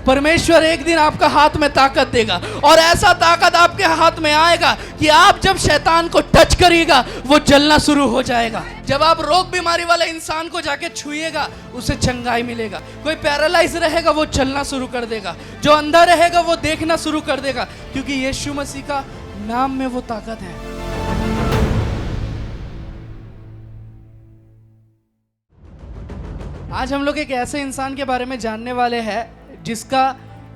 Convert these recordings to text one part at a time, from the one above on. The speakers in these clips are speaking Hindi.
परमेश्वर एक दिन आपका हाथ में ताकत देगा और ऐसा ताकत आपके हाथ में आएगा कि आप जब शैतान को टच करिएगा वो जलना शुरू हो जाएगा। जब आप रोग बीमारी वाले इंसान को जाके छुइएगा उसे चंगाई मिलेगा। कोई पैरालाइज रहेगा वो चलना शुरू कर देगा, जो अंधा रहेगा वो देखना शुरू कर देगा, क्योंकि यीशु मसीह का नाम में वो ताकत है। आज हम लोग एक ऐसे इंसान के बारे में जानने वाले हैं जिसका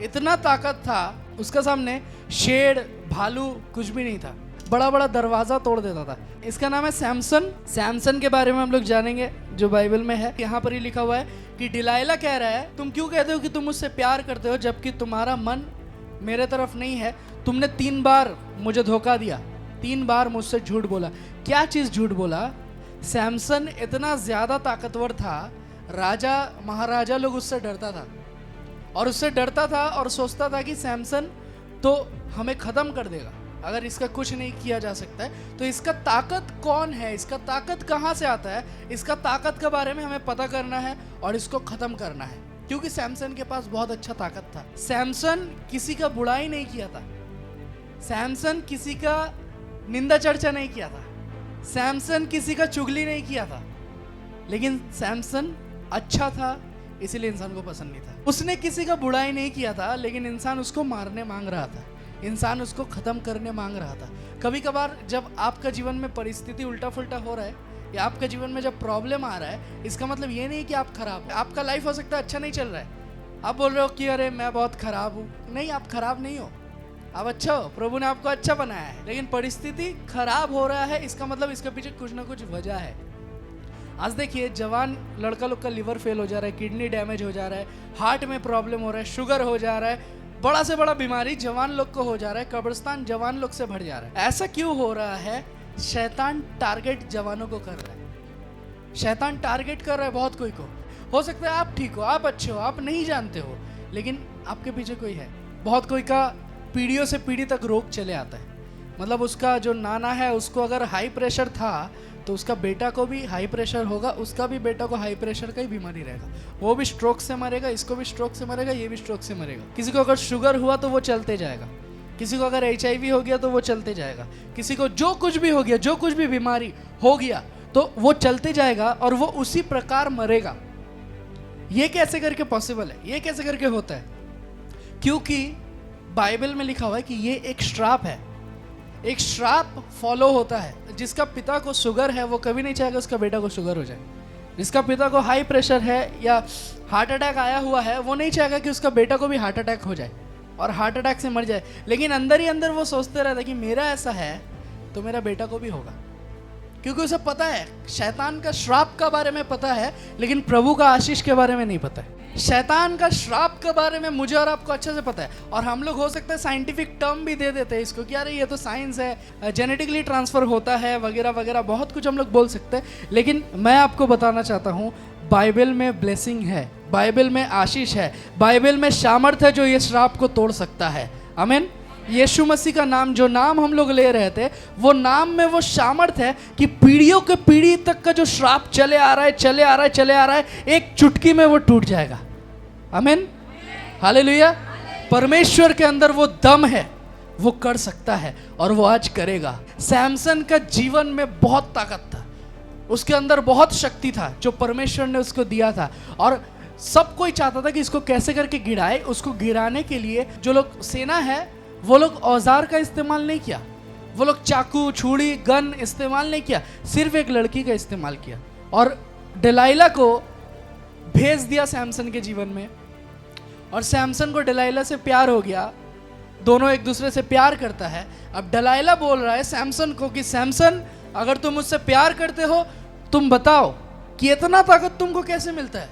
इतना ताकत था, उसका सामने शेर भालू कुछ भी नहीं था, बड़ा बड़ा दरवाजा तोड़ देता था। इसका नाम है सैमसन। सैमसन के बारे में हम लोग जानेंगे जो बाइबल में है। यहाँ पर ही लिखा हुआ है कि डिलाइला कह रहा है, तुम क्यों कहते हो कि तुम मुझसे प्यार करते हो जबकि तुम्हारा मन मेरे तरफ नहीं है। तुमने 3 बार मुझे धोखा दिया, 3 बार मुझसे झूठ बोला। क्या चीज़ झूठ बोला? सैमसन इतना ज़्यादा ताकतवर था, राजा महाराजा लोग उससे डरता था और उससे डरता था और सोचता था कि सैमसन तो हमें ख़त्म कर देगा अगर इसका कुछ नहीं किया जा सकता है। तो इसका ताकत कौन है, इसका ताकत कहाँ से आता है, इसका ताकत के बारे में हमें पता करना है और इसको ख़त्म करना है, क्योंकि सैमसन के पास बहुत अच्छा ताकत था। सैमसन किसी का बुराई नहीं किया था, सैमसन किसी का निंदा चर्चा नहीं किया था, सैमसन किसी का चुगली नहीं किया था, लेकिन सैमसन अच्छा था इसीलिए इंसान को पसंद नहीं था। उसने किसी का बुराई नहीं किया था, लेकिन इंसान उसको मारने मांग रहा था, इंसान उसको ख़त्म करने मांग रहा था। कभी कभार जब आपका जीवन में परिस्थिति उल्टा फुल्टा हो रहा है या आपके जीवन में जब प्रॉब्लम आ रहा है, इसका मतलब ये नहीं कि आप खराब है। आपका लाइफ हो सकता है अच्छा नहीं चल रहा है, आप बोल रहे हो कि अरे मैं बहुत खराब हूँ। नहीं, आप खराब नहीं हो, आप अच्छा हो, प्रभु ने आपको अच्छा बनाया है। लेकिन परिस्थिति खराब हो रहा है, इसका मतलब इसके पीछे कुछ ना कुछ वजह है। आज देखिए, जवान लड़का लोग का लिवर फेल हो जा रहा है, किडनी डैमेज हो जा रहा है, हार्ट में प्रॉब्लम हो रहा है, शुगर हो जा रहा है, बड़ा से बड़ा बीमारी जवान लोग को हो जा रहा है, कब्रिस्तान जवान लोग से भर जा रहा है। ऐसा क्यों हो रहा है? शैतान टारगेट जवानों को कर रहा है, शैतान टारगेट कर रहा है बहुत कोई को। हो सकता है आप ठीक हो, आप अच्छे हो, आप नहीं जानते हो, लेकिन आपके पीछे कोई है। बहुत कोई का पीढ़ियों से पीढ़ी तक रोग चले आता है। मतलब उसका जो नाना है उसको अगर हाई प्रेशर था तो उसका बेटा को भी हाई प्रेशर होगा, उसका भी बेटा को हाई प्रेशर का ही बीमारी रहेगा, वो भी स्ट्रोक से मरेगा, इसको भी स्ट्रोक से मरेगा, ये भी स्ट्रोक से मरेगा। किसी को अगर शुगर हुआ तो वो चलते जाएगा, किसी को अगर HIV हो गया तो वो चलते जाएगा, किसी को जो कुछ भी हो गया, जो कुछ भी बीमारी हो गया तो वो चलते जाएगा और वो उसी प्रकार मरेगा। ये कैसे करके पॉसिबल है? ये कैसे करके होता है? क्योंकि बाइबल में लिखा हुआ है कि ये एक श्राप है, एक श्राप फॉलो होता है। जिसका पिता को शुगर है वो कभी नहीं चाहेगा उसका बेटा को शुगर हो जाए, जिसका पिता को हाई प्रेशर है या हार्ट अटैक आया हुआ है वो नहीं चाहेगा कि उसका बेटा को भी हार्ट अटैक हो जाए और हार्ट अटैक से मर जाए। लेकिन अंदर ही अंदर वो सोचते रहता है कि मेरा ऐसा है तो मेरा बेटा को भी होगा, क्योंकि उसे पता है शैतान का श्राप का बारे में पता है, लेकिन प्रभु का आशीष के बारे में नहीं पता है। शैतान का श्राप के बारे में मुझे और आपको अच्छे से पता है, और हम लोग हो सकता है साइंटिफिक टर्म भी दे देते हैं इसको कि अरे ये तो साइंस है, जेनेटिकली ट्रांसफर होता है वगैरह वगैरह, बहुत कुछ हम लोग बोल सकते हैं। लेकिन मैं आपको बताना चाहता हूँ बाइबल में ब्लेसिंग है, बाइबल में आशीष है, बाइबल में सामर्थ है जो ये श्राप को तोड़ सकता है। आमीन। यीशु मसीह का नाम, जो नाम हम लोग ले रहे थे, वो नाम में वो सामर्थ है कि पीढ़ियों के पीढ़ी तक का जो श्राप चले आ रहा है, चले आ रहा है, चले आ रहा है, एक चुटकी में वो टूट जाएगा। आमीन, हालेलुया। परमेश्वर के अंदर वो दम है, वो कर सकता है और वो आज करेगा। सैमसन का जीवन में बहुत ताकत था, उसके अंदर बहुत शक्ति था जो परमेश्वर ने उसको दिया था, और सब कोई चाहता था कि इसको कैसे करके गिराए। उसको गिराने के लिए जो लोग सेना है वो लोग औजार का इस्तेमाल नहीं किया, वो लोग चाकू, छुरी, गन इस्तेमाल नहीं किया, सिर्फ एक लड़की का इस्तेमाल किया और डिलाइला को भेज दिया सैमसन के जीवन में। और सैमसन को डिलाइला से प्यार हो गया, दोनों एक दूसरे से प्यार करता है। अब डिलाइला बोल रहा है सैमसन को कि सैमसन, अगर तुम मुझसे प्यार करते हो तुम बताओ कि इतना ताकत तुमको कैसे मिलता है।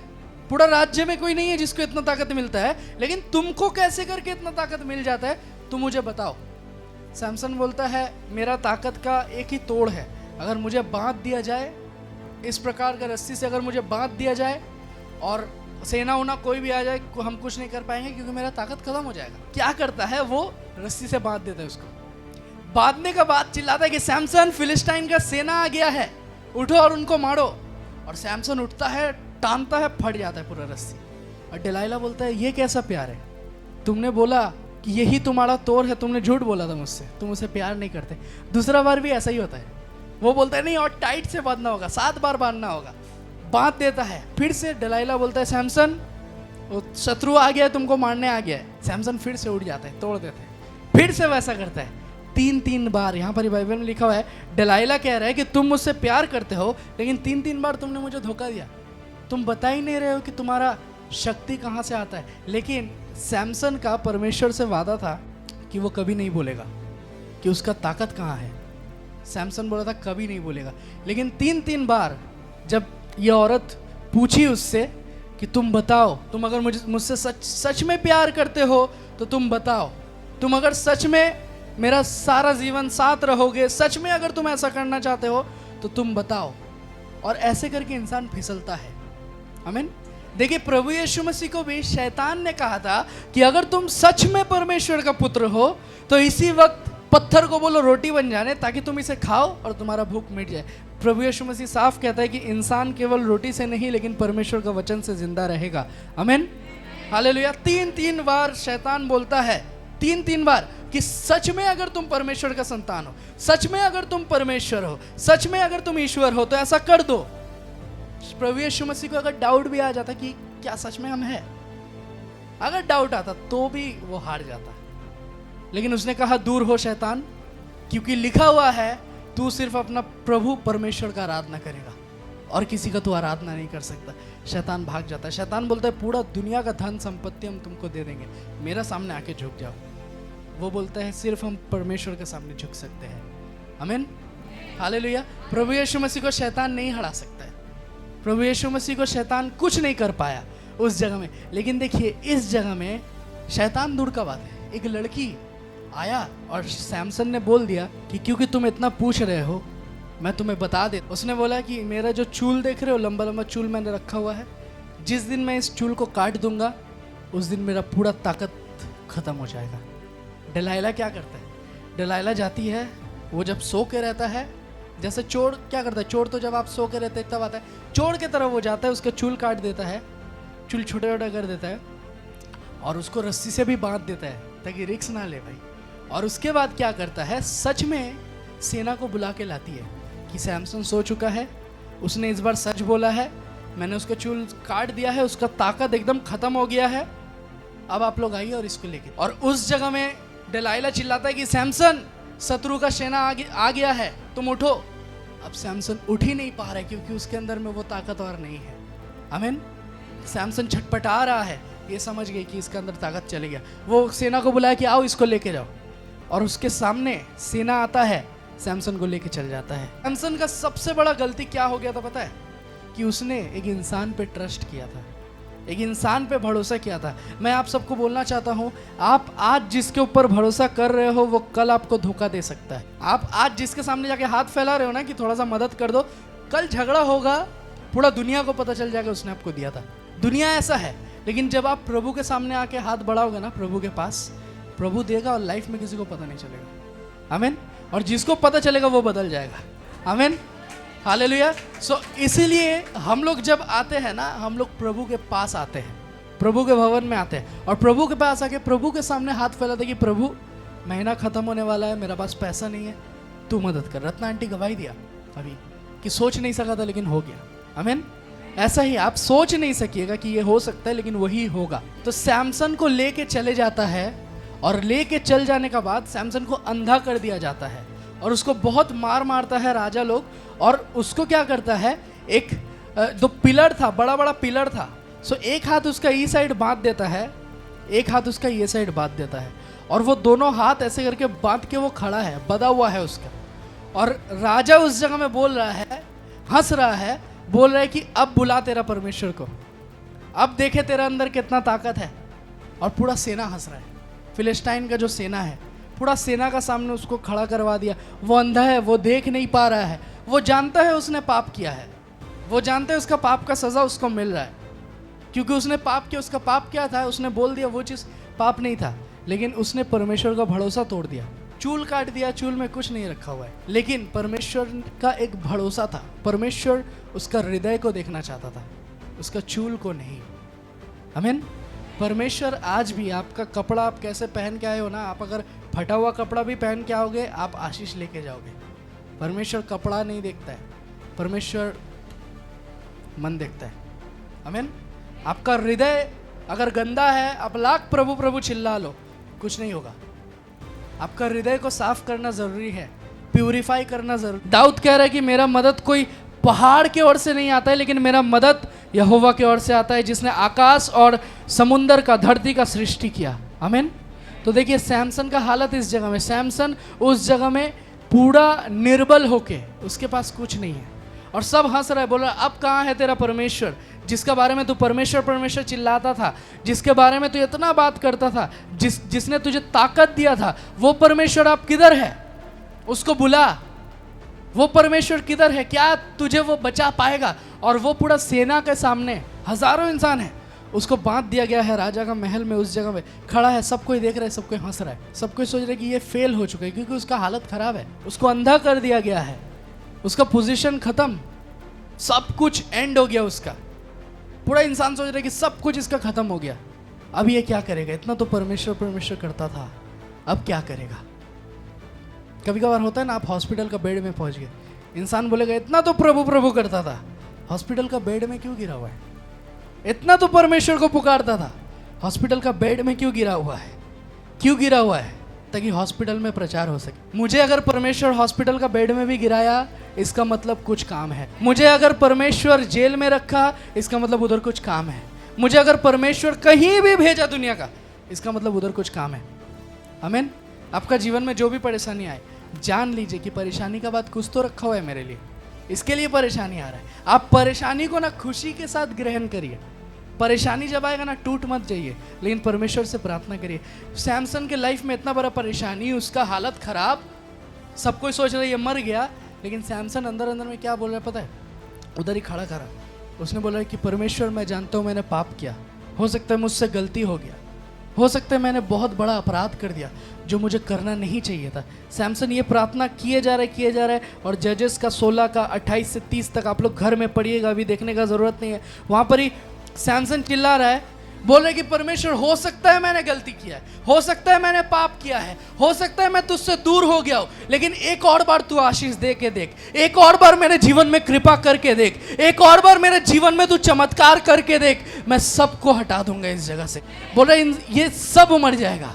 पूरा राज्य में कोई नहीं है जिसको इतना ताकत मिलता है, लेकिन तुमको कैसे करके इतना ताकत मिल जाता है, तुम मुझे बताओ। सैमसन बोलता है मेरा ताकत का एक ही तोड़ है, अगर मुझे बांध दिया जाए, इस प्रकार का रस्सी से अगर मुझे बांध दिया जाए और सेना उना कोई भी आ जाए, हम कुछ नहीं कर पाएंगे क्योंकि मेरा ताकत खत्म हो जाएगा। क्या करता है वो? रस्सी से बांध देता है उसको। बांधने का बाद चिल्लाता है कि सैमसन, फिलिस्टाइन का सेना आ गया है, उठो और उनको मारो। और सैमसन उठता है, टानता है, फट जाता है पूरा रस्सी। और डिलाइला बोलता है ये कैसा प्यार है, तुमने बोला कि यही तुम्हारा तोड़ है, तुमने झूठ बोला था मुझसे, तुम उसे प्यार नहीं करते। दूसरा बार भी ऐसा ही होता है, वो बोलता है नहीं और टाइट से बांधना होगा, 7 बार बांधना होगा, बांध देता है। फिर से दलाइला बोलता है सैमसन वो शत्रु आ गया है, तुमको मारने आ गया है। सैमसन फिर से उठ जाता है, तोड़ देते हैं। फिर से वैसा करता है 3 बार। यहाँ पर बाइबल में लिखा हुआ है, दलाइला कह रहा है कि तुम मुझसे प्यार करते हो, लेकिन 3 बार तुमने मुझे धोखा दिया, तुम बता ही नहीं रहे हो कि तुम्हारा शक्ति कहाँ से आता है। लेकिन सैमसन का परमेश्वर से वादा था कि वो कभी नहीं बोलेगा कि उसका ताकत कहाँ है। सैमसन बोला था कभी नहीं बोलेगा। लेकिन 3 बार जब ये औरत पूछी उससे कि तुम बताओ, तुम अगर मुझसे सच में प्यार करते हो तो तुम बताओ, तुम अगर सच में मेरा सारा जीवन साथ रहोगे, सच में अगर तुम ऐसा करना चाहते हो तो तुम बताओ। और ऐसे करके इंसान फिसलता है। आमीन। देखिए, प्रभु यीशु मसीह को भी शैतान ने कहा था कि अगर तुम सच में परमेश्वर का पुत्र हो तो इसी वक्त पत्थर को बोलो रोटी बन जाने, ताकि तुम इसे खाओ और तुम्हारा भूख मिट जाए। प्रभु यीशु मसीह साफ कहता है कि इंसान केवल रोटी से नहीं लेकिन परमेश्वर का वचन से जिंदा रहेगा। आमीन, हालेलुया। 3 बार शैतान बोलता है, 3 बार, कि सच में अगर तुम परमेश्वर का संतान हो, सच में अगर तुम परमेश्वर हो, सच में अगर तुम ईश्वर हो तो ऐसा कर दो। प्रभु यीशु मसीह को अगर डाउट भी आ जाता कि क्या सच में हम हैं, अगर डाउट आता तो भी वो हार जाता। लेकिन उसने कहा दूर हो शैतान, क्योंकि लिखा हुआ है तू सिर्फ अपना प्रभु परमेश्वर का आराधना करेगा और किसी का तू आराधना नहीं कर सकता। शैतान भाग जाता है। शैतान बोलता है पूरा दुनिया का धन संपत्ति हम तुमको दे देंगे, मेरा सामने आके झुक जाओ। वो बोलता है सिर्फ हम परमेश्वर के सामने झुक सकते हैं। आमीन, हालेलुया। प्रभु यीशु मसीह को शैतान नहीं हरा सकता है। प्रभु यीशु मसीह को शैतान कुछ नहीं कर पाया उस जगह में। लेकिन देखिए, इस जगह में शैतान दूर का बात है, एक लड़की आया और सैमसन ने बोल दिया कि क्योंकि तुम इतना पूछ रहे हो मैं तुम्हें बता दे। उसने बोला कि मेरा जो चूल देख रहे हो, लंबा लंबा चूल मैंने रखा हुआ है, जिस दिन मैं इस चूल को काट दूंगा उस दिन मेरा पूरा ताकत खत्म हो जाएगा। दलाइला क्या करता है, दलाइला जाती है, वो जब सो के रहता है, जैसे चोर क्या करता है, चोर तो जब आप सो के रहते हैं तब आता है, चोर की तरफ वो जाता है, उसका चूल काट देता है, चूल छोटा छोटा कर देता है और उसको रस्सी से भी बांध देता है ताकि रिक्स ना ले भाई। और उसके बाद क्या करता है, सच में सेना को बुला के लाती है कि सैमसन सो चुका है, उसने इस बार सच बोला है, मैंने उसका चूल काट दिया है, उसका ताकत एकदम खत्म हो गया है, अब आप लोग आइए और इसको लेके। और उस जगह में दलाइला चिल्लाता है कि सैमसन शत्रु का सेना आ गया है, तुम उठो। अब सैमसन उठ ही नहीं पा रहा है क्योंकि उसके अंदर में वो ताकत और नहीं है। आमीन। सैमसन छटपटा रहा है, ये समझ गई कि इसके अंदर ताकत चली गया। वो सेना को बुलाया कि आओ इसको लेके जाओ, और उसके सामने सेना आता है, सैमसन को लेके चल जाता है। सैमसन का सबसे बड़ा गलती क्या हो गया था पता है, कि उसने एक इंसान पे ट्रस्ट किया था, एक इंसान पे भरोसा किया था। मैं आप सबको बोलना चाहता हूँ, आप आज जिसके ऊपर भरोसा कर रहे हो वो कल आपको धोखा दे सकता है। आप आज जिसके सामने जाके हाथ फैला रहे हो ना कि थोड़ा सा मदद कर दो, कल झगड़ा होगा, पूरा दुनिया को पता चल जाएगा उसने आपको दिया था। दुनिया ऐसा है। लेकिन जब आप प्रभु के सामने आके हाथ बढ़ाओगे ना प्रभु के पास, प्रभु देगा और लाइफ में किसी को पता नहीं चलेगा। आमीन। और जिसको पता चलेगा वो बदल जाएगा। आमीन, हालेलुया। सो इसीलिए हम लोग जब आते हैं ना, हम लोग प्रभु के पास आते हैं, प्रभु के भवन में आते हैं और प्रभु के पास आके प्रभु के सामने हाथ फैलाते कि प्रभु महीना खत्म होने वाला है, मेरा पास पैसा नहीं है, तू मदद कर। रत्ना आंटी गवाही दिया अभी कि सोच नहीं सका था लेकिन हो गया। आमीन। ऐसा ही आप सोच नहीं सकिएगा कि ये हो सकता है, लेकिन वही होगा। तो सैमसन को लेके चले जाता है और लेके चल जाने का बाद सैमसन को अंधा कर दिया जाता है और उसको बहुत मार मारता है राजा लोग। और उसको क्या करता है, एक दो पिलर था, बड़ा बड़ा पिलर था, सो एक हाथ उसका ई साइड बांध देता है, एक हाथ उसका ये साइड बांध देता है और वो दोनों हाथ ऐसे करके बांध के वो खड़ा है, बधा हुआ है उसका। और राजा उस जगह में बोल रहा है, हंस रहा है, बोल रहा है कि अब बुला तेरा परमेश्वर को, अब देखे तेरा अंदर कितना ताकत है। और पूरा सेना हंस रहा है, फिलिस्टाइन का जो सेना है, पूरा सेना का सामने उसको खड़ा करवा दिया। वो अंधा है, वो देख नहीं पा रहा है, वो जानता है उसने पाप किया है, वो जानता है उसका पाप का सज़ा उसको मिल रहा है क्योंकि उसने पाप किया। उसका पाप क्या था, उसने बोल दिया वो चीज़ पाप नहीं था, लेकिन उसने परमेश्वर का भरोसा तोड़ दिया। चूल काट दिया, चूल में कुछ नहीं रखा हुआ है, लेकिन परमेश्वर का एक भरोसा था। परमेश्वर उसका हृदय को देखना चाहता था, उसका चूल को नहीं। आमीन, परमेश्वर आज भी आपका कपड़ा आप कैसे पहन के आए हो ना, आप अगर फटा हुआ कपड़ा भी पहन के आओगे आप आशीष लेके जाओगे। परमेश्वर कपड़ा नहीं देखता है, परमेश्वर मन देखता है। आमीन। आपका हृदय अगर गंदा है, आप लाख प्रभु प्रभु चिल्ला लो, कुछ नहीं होगा। आपका हृदय को साफ करना जरूरी है, प्यूरिफाई करना जरूरी। दाऊद कह रहा है कि मेरा मदद कोई पहाड़ की ओर से नहीं आता है, लेकिन मेरा मदद यहोवा की ओर से आता है, जिसने आकाश और समुंदर का, धरती का सृष्टि किया। आमीन। तो देखिए सैमसन का हालत इस जगह में, सैमसन उस जगह में पूरा निर्बल होके, उसके पास कुछ नहीं है और सब हंस रहा है, बोल रहा है अब कहाँ है तेरा परमेश्वर, जिसके बारे में तू परमेश्वर परमेश्वर चिल्लाता था, जिसके बारे में तू इतना बात करता था, जिसने तुझे ताकत दिया था, वो परमेश्वर आप किधर है? उसको बुला। वो परमेश्वर किधर है? क्या तुझे वो बचा पाएगा? और वो पूरा सेना के सामने हजारों इंसान है, उसको बांध दिया गया है राजा का महल में, उस जगह में खड़ा है, सब कोई देख रहा है, सब कोई हंस रहा है, सब कोई सोच रहा है कि ये फेल हो चुका है क्योंकि उसका हालत खराब है, उसको अंधा कर दिया गया है, उसका पोजीशन खत्म, सब कुछ एंड हो गया उसका। पूरा इंसान सोच रहा है कि सब कुछ इसका खत्म हो गया, अब ये क्या करेगा? इतना तो परमेश्वर परमेश्वर करता था, अब क्या करेगा? कभी कभार होता है ना, आप हॉस्पिटल का बेड में पहुंच गए, इंसान बोलेगा इतना तो प्रभु प्रभु करता था, हॉस्पिटल का बेड में क्यों गिरा हुआ है? इतना तो परमेश्वर को पुकारता था, हॉस्पिटल का बेड में क्यों गिरा हुआ है? क्यों गिरा हुआ है? ताकि हॉस्पिटल में प्रचार हो सके। मुझे अगर परमेश्वर हॉस्पिटल का बेड में भी गिराया, इसका मतलब कुछ काम है। मुझे अगर परमेश्वर जेल में रखा, इसका मतलब उधर कुछ काम है। मुझे अगर परमेश्वर कहीं भी भेजा दुनिया का, इसका मतलब उधर कुछ काम है। आमीन। आपका जीवन में जो भी परेशानी आए, जान लीजिए कि परेशानी का बात कुछ तो रखा हुआ है मेरे लिए, इसके लिए परेशानी आ रहा है। आप परेशानी को ना खुशी के साथ ग्रहण करिए। परेशानी जब आएगा ना, टूट मत जाइए, लेकिन परमेश्वर से प्रार्थना करिए। सैमसन के लाइफ में इतना बड़ा परेशानी, उसका हालत खराब, सब कोई सोच रहा है ये मर गया, लेकिन सैमसन अंदर अंदर में क्या बोल रहा है पता है? उधर ही खड़ा खड़ा उसने बोला कि परमेश्वर मैं जानता हूँ मैंने पाप किया, हो सकता है मुझसे गलती हो गया, हो सकता है मैंने बहुत बड़ा अपराध कर दिया जो मुझे करना नहीं चाहिए था। सैमसन ये प्रार्थना किए जा रहा है और जजेस का 16 का 28 से 30 तक आप लोग घर में पढ़िएगा, अभी देखने का ज़रूरत नहीं है। वहाँ पर ही सैमसन चिल्ला रहा है, बोल रहे कि परमेश्वर हो सकता है मैंने गलती किया है, हो सकता है मैंने पाप किया है, हो सकता है मैं तुझसे दूर हो गया हूँ, लेकिन एक और बार तू आशीष दे के देख, एक और बार मेरे जीवन में कृपा करके देख, एक और बार मेरे जीवन में तू चमत्कार करके देख, मैं सबको हटा दूंगा इस जगह से। बोल रहे ये सब मर जाएगा,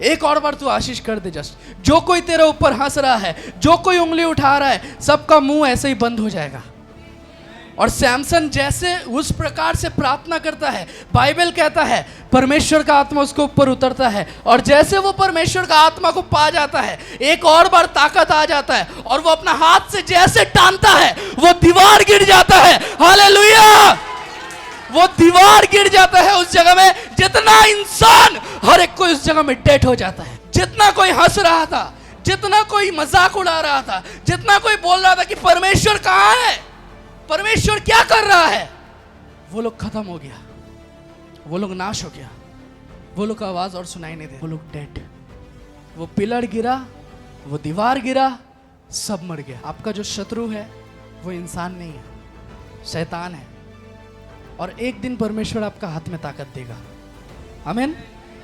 एक और बार तू आशीष कर दे। जस्ट जो कोई तेरे ऊपर हंस रहा है, जो कोई उंगली उठा रहा है, सबका मुंह ऐसे ही बंद हो जाएगा। और सैमसन जैसे उस प्रकार से प्रार्थना करता है, बाइबल कहता है परमेश्वर का आत्मा उसके ऊपर उतरता है, और जैसे वो परमेश्वर का आत्मा को पा जाता है, एक और बार ताकत आ जाता है, और वो अपना हाथ से जैसे टानता है, वो दीवार गिर जाता है। हालेलुया! वो दीवार गिर जाता है उस जगह में, जितना इंसान हर एक कोई उस जगह में डेड हो जाता है। जितना कोई हंस रहा था, जितना कोई मजाक उड़ा रहा था, जितना कोई बोल रहा था कि परमेश्वर कहाँ है, परमेश्वर क्या कर रहा है, वो लोग खत्म हो गया, वो लोग नाश हो गया, वो लोग का आवाज और सुनाई नहीं दे, वो लोग डेड। वो पिलर गिरा, वो दीवार गिरा, सब मर गया। आपका जो शत्रु है वो इंसान नहीं है, शैतान है, और एक दिन परमेश्वर आपका हाथ में ताकत देगा। आमीन।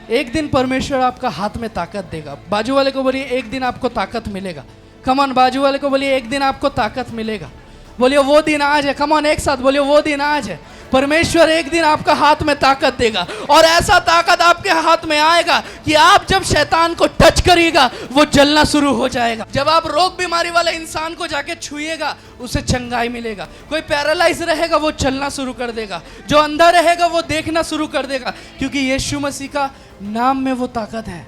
एक दिन परमेश्वर आपका हाथ में ताकत देगा। बाजू वाले को बोलिए एक दिन आपको ताकत मिलेगा। कम ऑन, बाजू वाले को बोलिए एक दिन आपको ताकत मिलेगा। बोलिए वो दिन आज है। कम ऑन, एक साथ बोलिए वो दिन आज है। परमेश्वर एक दिन आपका हाथ में ताकत देगा, और ऐसा ताकत आपके हाथ में आएगा कि आप जब शैतान को टच करिएगा वो जलना शुरू हो जाएगा। जब आप रोग बीमारी वाले इंसान को जाके छुइएगा, उसे चंगाई मिलेगा। कोई पैरालाइज रहेगा वो चलना शुरू कर देगा, जो अंधा रहेगा वो देखना शुरू कर देगा, क्योंकि यीशु मसीह का नाम में वो ताकत है।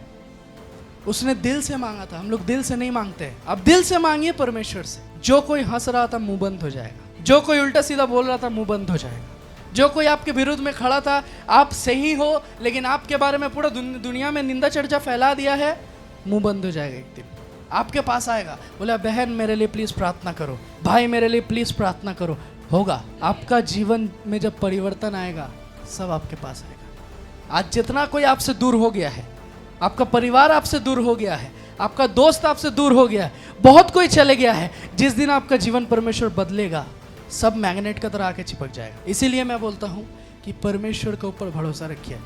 उसने दिल से मांगा था, हम लोग दिल से नहीं मांगते। अब दिल से मांगिए परमेश्वर से। जो कोई हंस रहा था मुंह बंद हो जाएगा, जो कोई उल्टा सीधा बोल रहा था मुंह बंद हो जाएगा, जो कोई आपके विरुद्ध में खड़ा था, आप सही हो लेकिन आपके बारे में पूरा दुनिया में निंदा चर्चा फैला दिया है, मुंह बंद हो जाएगा। एक दिन आपके पास आएगा, बोला बहन मेरे लिए प्लीज प्रार्थना करो, भाई मेरे लिए प्लीज प्रार्थना करो। होगा आपका जीवन में जब परिवर्तन आएगा, सब आपके पास आएगा। आज जितना कोई आपसे दूर हो गया है, आपका परिवार आपसे दूर हो गया है, आपका दोस्त आपसे दूर हो गया है, बहुत कोई चले गया है, जिस दिन आपका जीवन परमेश्वर बदलेगा, सब मैग्नेट की तरह आके चिपक जाएगा। इसीलिए मैं बोलता हूँ कि परमेश्वर के ऊपर भरोसा रखिए।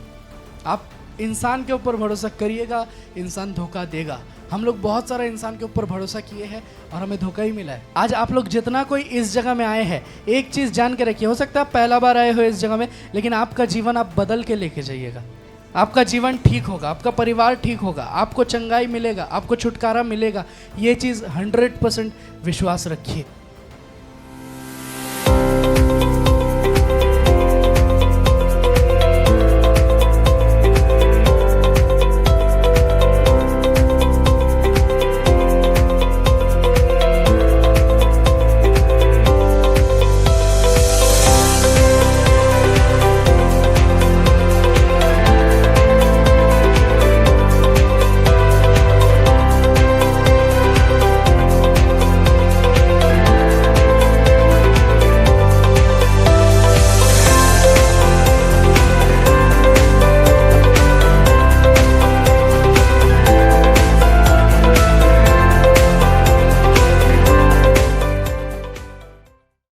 आप इंसान के ऊपर भरोसा करिएगा, इंसान धोखा देगा। हम लोग बहुत सारा इंसान के ऊपर भरोसा किए हैं और हमें धोखा ही मिला है। आज आप लोग जितना कोई इस जगह में आए हैं, एक चीज़ जान के रखिए, हो सकता है पहला बार आए हो इस जगह में, लेकिन आपका जीवन आप बदल के लेके जाइएगा। आपका जीवन ठीक होगा, आपका परिवार ठीक होगा, आपको चंगाई मिलेगा, आपको छुटकारा मिलेगा। ये चीज़ 100% विश्वास रखिए।